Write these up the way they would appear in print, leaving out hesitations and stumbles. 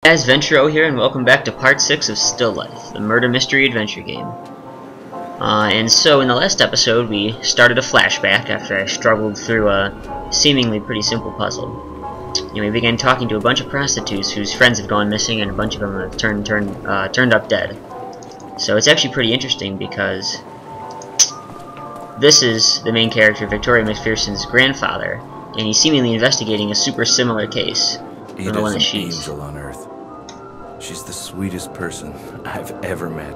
Guys, Venturo here, and welcome back to part 6 of Still Life, the murder mystery adventure game. And so in the last episode we started a flashback after I struggled through a seemingly pretty simple puzzle. And we began talking to a bunch of prostitutes whose friends have gone missing, and a bunch of them have turned up dead. So it's actually pretty interesting because this is the main character, Victoria McPherson's grandfather, and he's seemingly investigating a super similar case. Ada's an angel on earth. She's the sweetest person I've ever met.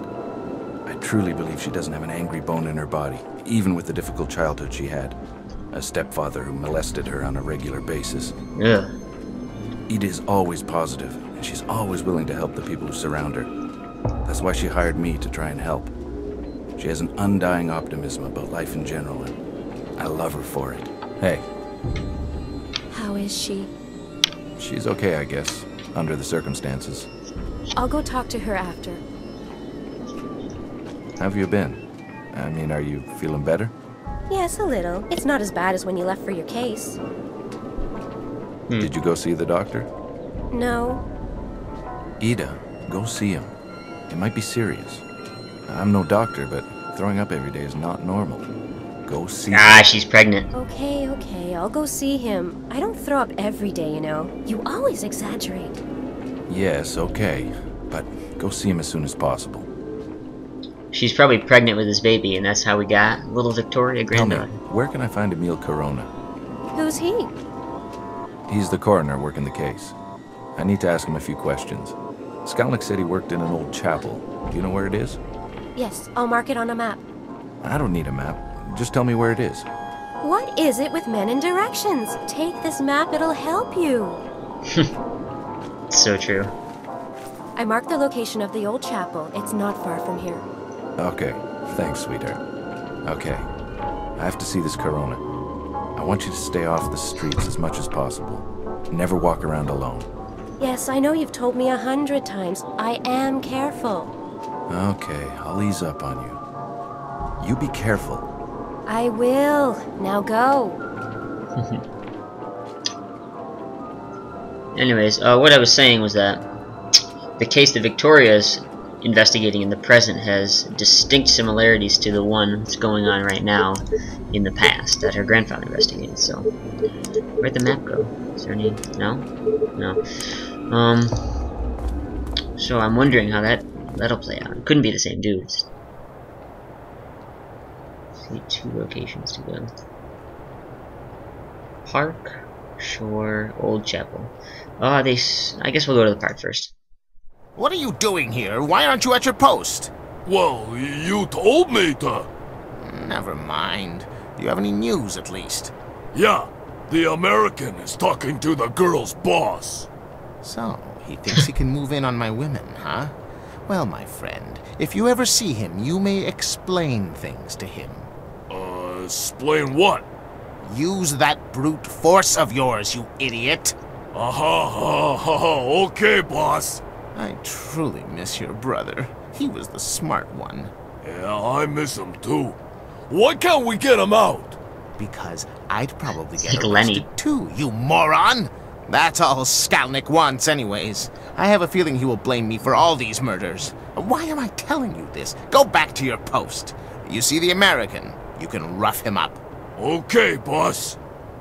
I truly believe she doesn't have an angry bone in her body, even with the difficult childhood she had. A stepfather who molested her on a regular basis. Yeah. Ida is always positive, and she's always willing to help the people who surround her. That's why she hired me to try and help. She has an undying optimism about life in general, and I love her for it. Hey. How is she? She's okay, I guess, under the circumstances. I'll go talk to her after. How have you been? I mean, are you feeling better? Yes, a little. It's not as bad as when you left for your case. Did you go see the doctor? No. Ida, go see him. It might be serious. I'm no doctor, but throwing up every day is not normal. Go see him. Ah, she's pregnant. Okay, I'll go see him. I don't throw up every day, you know. You always exaggerate. Yes, okay. But go see him as soon as possible. She's probably pregnant with his baby, and that's how we got little Victoria granddaughter. Tell me, where can I find Emil Corona? Who's he? He's the coroner working the case. I need to ask him a few questions. Skalnik said he worked in an old chapel. Do you know where it is? Yes, I'll mark it on a map. I don't need a map. Just tell me where it is. What is it with men and directions? Take this map, it'll help you. So true. I marked the location of the old chapel. It's not far from here. Okay, thanks, sweetheart. Okay, I have to see this Corona. I want you to stay off the streets as much as possible. Never walk around alone. Yes, I know you've told me 100 times. I am careful. Okay, I'll ease up on you. You be careful. I will. Now go. Anyways, what I was saying was that the case that Victoria's investigating in the present has distinct similarities to the one that's going on right now in the past that her grandfather investigated. So, where'd the map go? Is there any? No? No. So I'm wondering how that'll play out. It couldn't be the same dudes. See, 2 locations to go. Park, shore, old chapel. I guess we'll go to the park first. What are you doing here? Why aren't you at your post? Well, you told me to. Never mind. Do you have any news, at least? Yeah, the American is talking to the girl's boss. So, he thinks he can move in on my women, huh? Well, my friend, if you ever see him, you may explain things to him. Explain what? Use that brute force of yours, you idiot! Okay, boss. I truly miss your brother. He was the smart one. Yeah, I miss him too. Why can't we get him out? Because I'd probably get like arrested Lenny. too, you moron! That's all Skalnik wants anyways. I have a feeling he will blame me for all these murders. Why am I telling you this? Go back to your post. You see the American? You can rough him up. Okay, boss.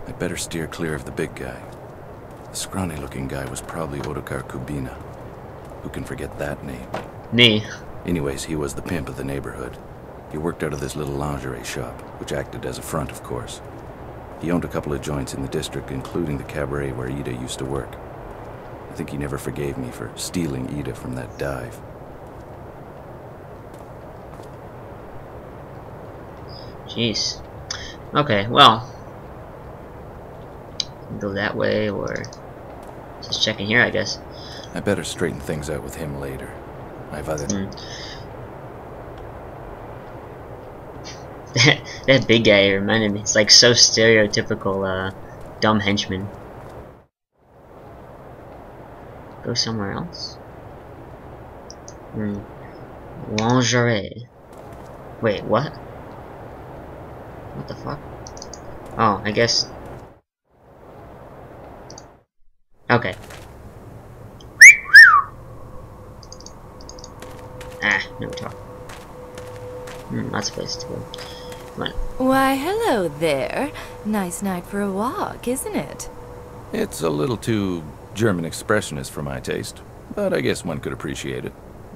I'd better steer clear of the big guy. The scrawny-looking guy was probably Ottokar Kubina. Who can forget that name? Me. Anyways, he was the pimp of the neighborhood. He worked out of this little lingerie shop, which acted as a front, of course. He owned a couple of joints in the district, including the cabaret where Ida used to work. I think he never forgave me for stealing Ida from that dive. Jeez. Okay, well. Go that way, or just checking here, I guess. I better straighten things out with him later. I've other... That big guy reminded me. It's like so stereotypical, dumb henchman. Go somewhere else. Lingerie. Wait, what? What the fuck? Oh, I guess. Okay. Never talk. Lots of places to go. Come on. Why, hello there. Nice night for a walk, isn't it? It's a little too German expressionist for my taste, but I guess one could appreciate it.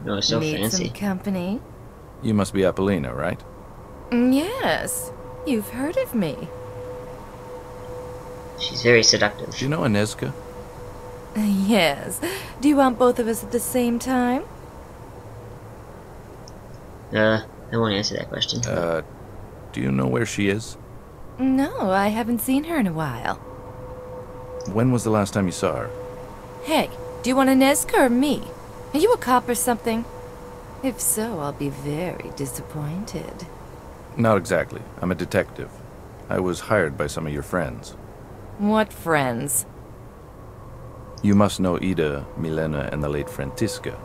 Oh, so Need fancy. some company? You must be Apollina, right? Yes. You've heard of me. She's very seductive. Do you know Anezka? Yes. Do you want both of us at the same time? I won't answer that question. Do you know where she is? No, I haven't seen her in a while. When was the last time you saw her? Hey, do you want a Nezca or me? Are you a cop or something? If so, I'll be very disappointed. Not exactly. I'm a detective. I was hired by some of your friends. What friends? You must know Ida, Milena, and the late Frantiska.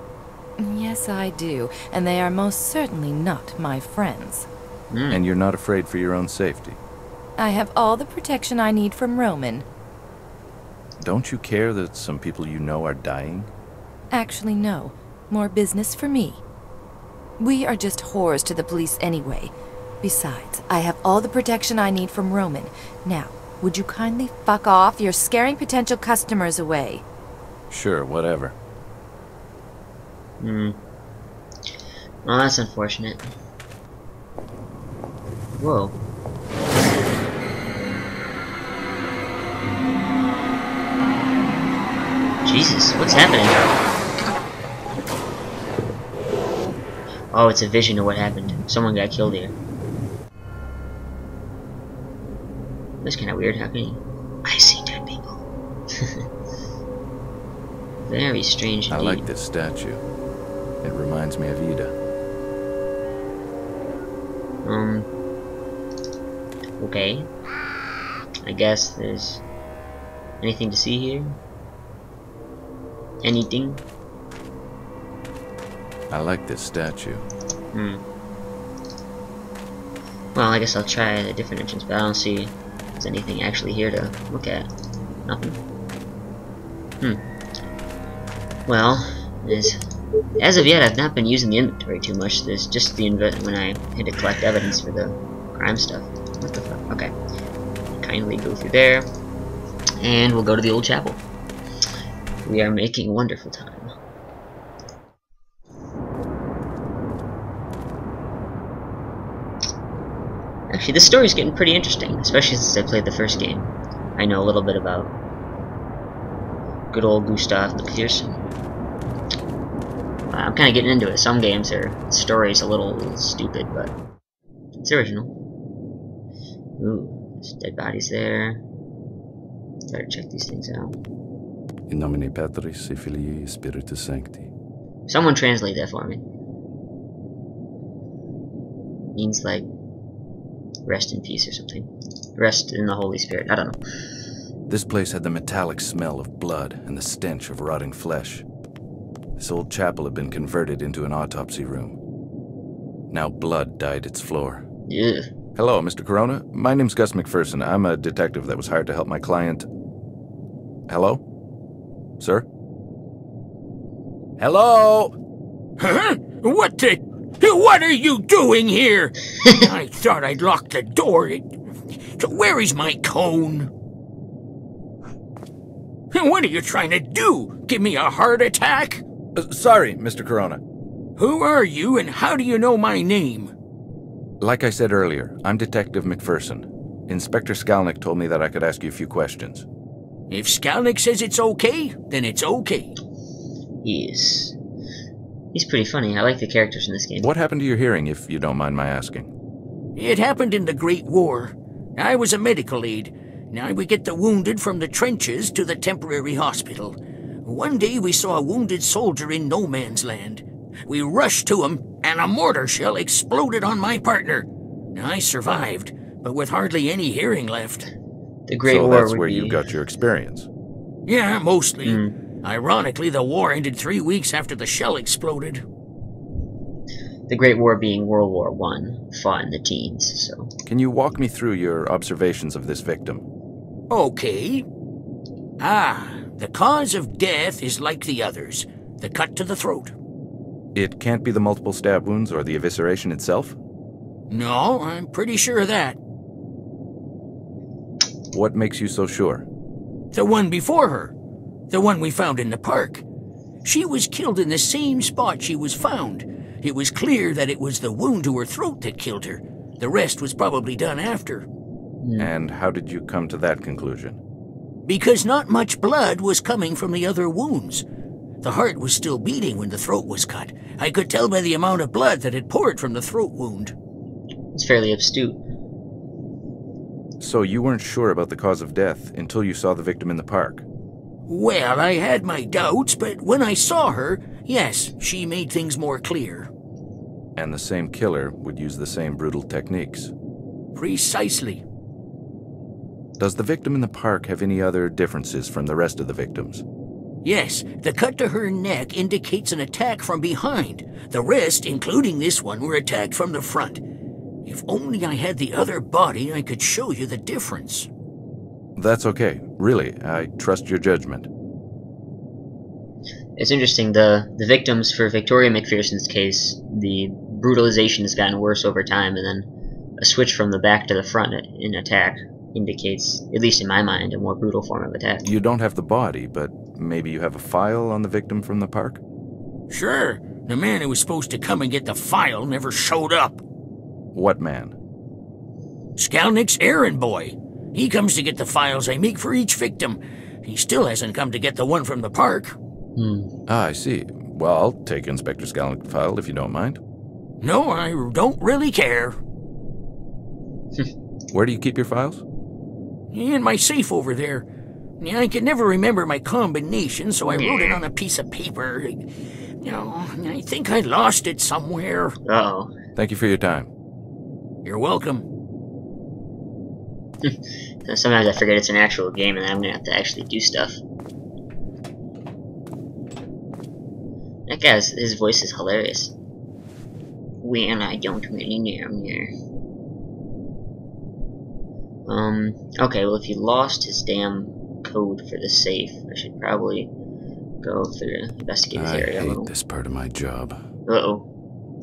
Yes, I do, and they are most certainly not my friends. And you're not afraid for your own safety. I have all the protection I need from Roman. Don't you care that some people you know are dying? Actually, no. More business for me. We are just whores to the police anyway. Besides, I have all the protection I need from Roman. Now, would you kindly fuck off? You're scaring potential customers away. Sure, whatever. Well, that's unfortunate. Whoa. Jesus, what's happening? Oh, it's a vision of what happened. Someone got killed here. That's kind of weird. How can you... I see dead people. Very strange indeed. I like this statue. It reminds me of Ida. Okay. I guess there's anything to see here? Anything? I like this statue. Well, I guess I'll try a different entrance, but I don't see if there's anything actually here to look at. Nothing. Well, as of yet, I've not been using the inventory too much. There's just the when I had to collect evidence for the crime stuff. What the fuck? Okay. Kindly go through there, and we'll go to the old chapel. We are making wonderful time. Actually, this story's getting pretty interesting, especially since I played the first game. I know a little bit about good old Gustav McPherson. I'm kind of getting into it. Some games the story's a little stupid, but it's original. Ooh, there's dead bodies there. Better check these things out. In nomine Patris et Filii Spiritus Sancti. Someone translate that for me. Means like rest in peace or something. Rest in the Holy Spirit. I don't know. This place had the metallic smell of blood and the stench of rotting flesh. This old chapel had been converted into an autopsy room. Now blood dyed its floor. Yeah. Hello, Mr. Coroner. My name's Gus McPherson. I'm a detective that was hired to help my client. Hello? Sir? Hello? Huh? What are you doing here? I thought I'd locked the door. Where is my cone? What are you trying to do? Give me a heart attack? Sorry, Mr. Corona. Who are you and how do you know my name? Like I said earlier, I'm Detective McPherson. Inspector Skalnick told me that I could ask you a few questions. If Skalnick says it's okay, then it's okay. He's pretty funny. I like the characters in this game. What happened to your hearing, if you don't mind my asking? It happened in the Great War. I was a medical aide. Now we get the wounded from the trenches to the temporary hospital. One day we saw a wounded soldier in no man's land. We rushed to him, and a mortar shell exploded on my partner. I survived, but with hardly any hearing left. The Great So War that's would where be... you got your experience. Yeah, mostly. Ironically, the war ended 3 weeks after the shell exploded. The Great War being World War I, fought in the teens, so... Can you walk me through your observations of this victim? Okay. The cause of death is like the others. The cut to the throat. It can't be the multiple stab wounds or the evisceration itself? No, I'm pretty sure of that. What makes you so sure? The one before her. The one we found in the park. She was killed in the same spot she was found. It was clear that it was the wound to her throat that killed her. The rest was probably done after. And how did you come to that conclusion? Because not much blood was coming from the other wounds. The heart was still beating when the throat was cut. I could tell by the amount of blood that had poured from the throat wound. It's fairly astute. So you weren't sure about the cause of death until you saw the victim in the park? Well, I had my doubts, but when I saw her, yes, she made things more clear. And the same killer would use the same brutal techniques? Precisely. Does the victim in the park have any other differences from the rest of the victims? Yes, the cut to her neck indicates an attack from behind. The rest, including this one, were attacked from the front. If only I had the other body, I could show you the difference. That's okay. Really, I trust your judgment. It's interesting, the victims for Victoria McPherson's case, the brutalization has gotten worse over time, and then a switch from the back to the front in attack indicates, at least in my mind, a more brutal form of attack. You don't have the body, but maybe you have a file on the victim from the park? Sure. The man who was supposed to come and get the file never showed up. What man? Skalnick's errand boy. He comes to get the files I make for each victim. He still hasn't come to get the one from the park. Ah, I see. Well, I'll take Inspector Skalnick's file if you don't mind. No, I don't really care. Where do you keep your files? In my safe over there. I could never remember my combination, so I wrote it on a piece of paper. I think I lost it somewhere. Uh-oh. Thank you for your time. You're welcome. Sometimes I forget it's an actual game and I'm gonna have to actually do stuff. That guy's, his voice is hilarious. When I don't really know. Okay, well if he lost his damn code for the safe, I should probably go through investigate this area a I little. hate this part of my job. Uh-oh.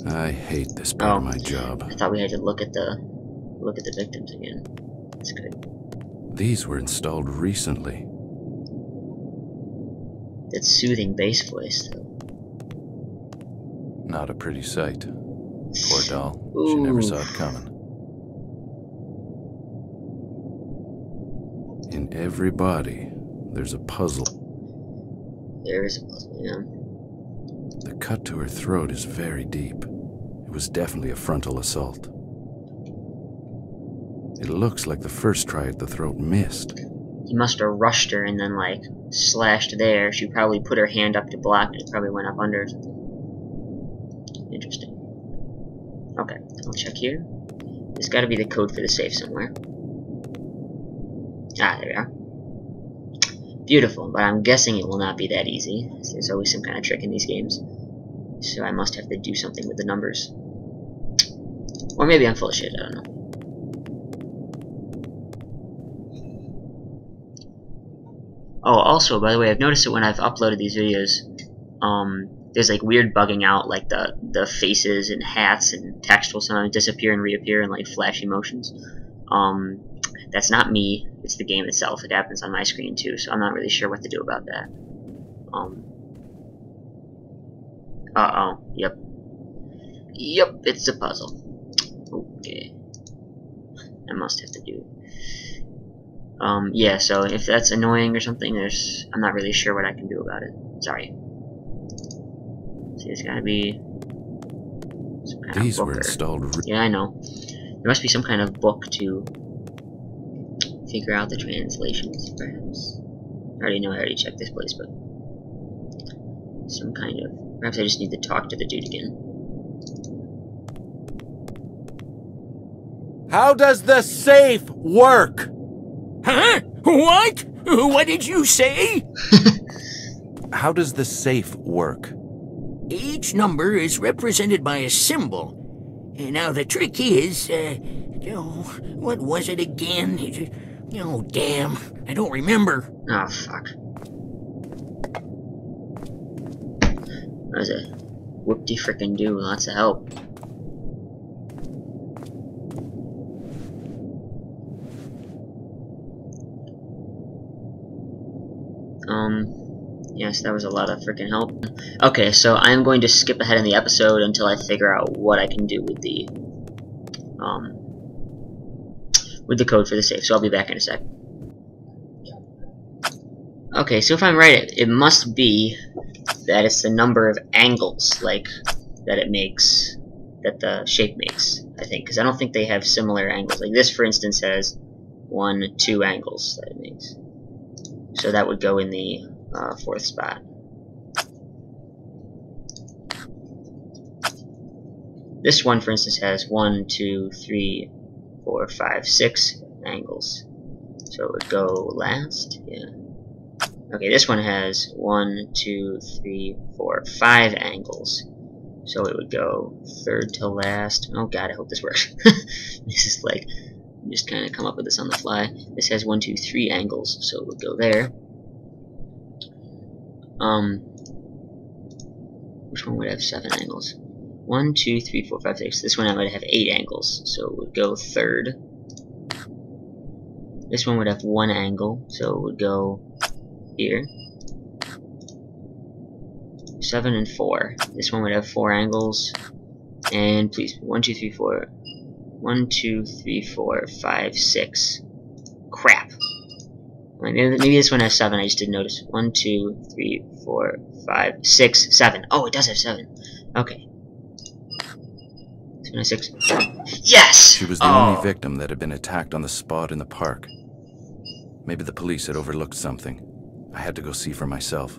I hate this part of my job. I thought we had to look at the victims again. That's good. These were installed recently. That soothing bass voice, though. Not a pretty sight. Poor doll. She never saw it coming. In every body, there's a puzzle. There is a puzzle, yeah. The cut to her throat is very deep. It was definitely a frontal assault. It looks like the first try at the throat missed. He must have rushed her and then, like, slashed there. She probably put her hand up to block it. It probably went up under or something. Interesting. Okay, I'll check here. There's gotta be the code for the safe somewhere. Ah, there we are. Beautiful, but I'm guessing it will not be that easy. There's always some kind of trick in these games. So I must have to do something with the numbers. Or maybe I'm full of shit, I don't know. Oh, also, by the way, I've noticed that when I've uploaded these videos, there's like weird bugging out, like the faces and hats and text will sometimes disappear and reappear in like flashy motions. That's not me, it's the game itself. It happens on my screen too, so I'm not really sure what to do about that. Uh-oh, yep. Yep, it's a puzzle. Okay. I must have to do. Yeah, so if that's annoying or something, I'm not really sure what I can do about it. Sorry. See, there's gotta be some kind These of book were installed. Yeah, I know. There must be some kind of book to figure out the translations, perhaps. I already checked this place, but some kind of. Perhaps I just need to talk to the dude again. How does the safe work? Huh? What? What did you say? How does the safe work? Each number is represented by a symbol. Now the trick is, what was it again? Oh, damn. I don't remember. Oh, fuck. What was it? Whoop-de-frickin-do, lots of help. Yes, that was a lot of freaking help. Okay, so I'm going to skip ahead in the episode until I figure out what I can do with the code for the safe. So I'll be back in a sec. Okay, so if I'm right, it must be that it's the number of angles, like, that it makes, that the shape makes, I think, because I don't think they have similar angles. Like this, for instance, has 1, 2 angles that it makes. So that would go in the 4th spot. This one, for instance, has 1, 2, 3, 4, 5, 6 angles. So it would go last, yeah. Okay, this one has 1, 2, 3, 4, 5 angles. So it would go 3rd to last. Oh god, I hope this works. This is like, I'm just kind of come up with this on the fly. This has 1, 2, 3 angles, so it would go there. Which one would have 7 angles? 1, 2, 3, 4, 5, 6. This one would have 8 angles, so it would go 3rd. This one would have 1 angle, so it would go here. 7 and 4. This one would have 4 angles. And please, 1, 2, 3, 4. 1, 2, 3, 4, 5, 6. Crap. Maybe this one has 7, I just didn't notice. 1, 2, 3, 4, 5, 6, 7. Oh, it does have 7. Okay. 2, 6. Yes! She was the only victim that had been attacked on the spot in the park. Maybe the police had overlooked something. I had to go see for myself.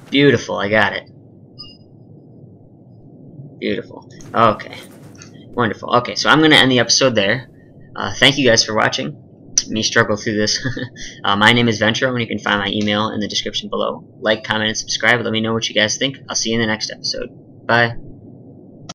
Beautiful, I got it. Beautiful. Okay. Wonderful. Okay, so I'm going to end the episode there. Thank you guys for watching me struggle through this. My name is Ventro, and you can find my email in the description below. Like, comment, and subscribe. Let me know what you guys think. I'll see you in the next episode. Bye.